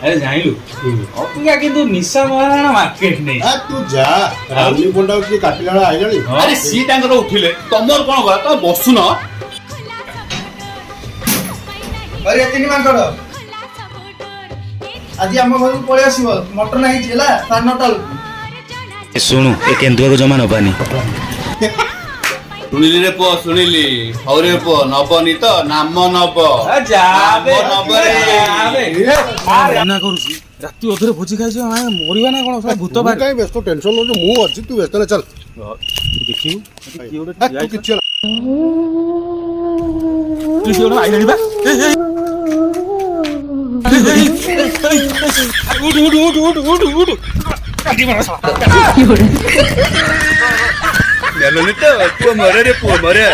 अरे जाइलु अपिका किंतु निशा महाराणा मार्केट नहीं आ तू जा रामनी बोंडा की काटिलाला आइलानी अरे सी तांकर उठिले तमर कोन गला त बसुन अरे तीन मांकड़ आज आम घर को पळै आसीबो मटन नाही जेला 9:30 ଶୁଣୁ ଏ କେନ୍ଦୁଆକୁ ଜମା ନବାନି। सुनिली रे पो सुनिली हौरे पो नबनी त नाम नब जाबे नाम नब रे मना करूची राती अधरे भोजी खाइछ माय मरिबा ना कोन सब भूत तू बाहर काई व्यस्त टेंशन लो मु अछि तू व्यस्त ना चल देखियो की ओडे तू किछ की ओडे आइलानी बा उठ काटी मारा नेलोनी त पो मरे रे पो मरे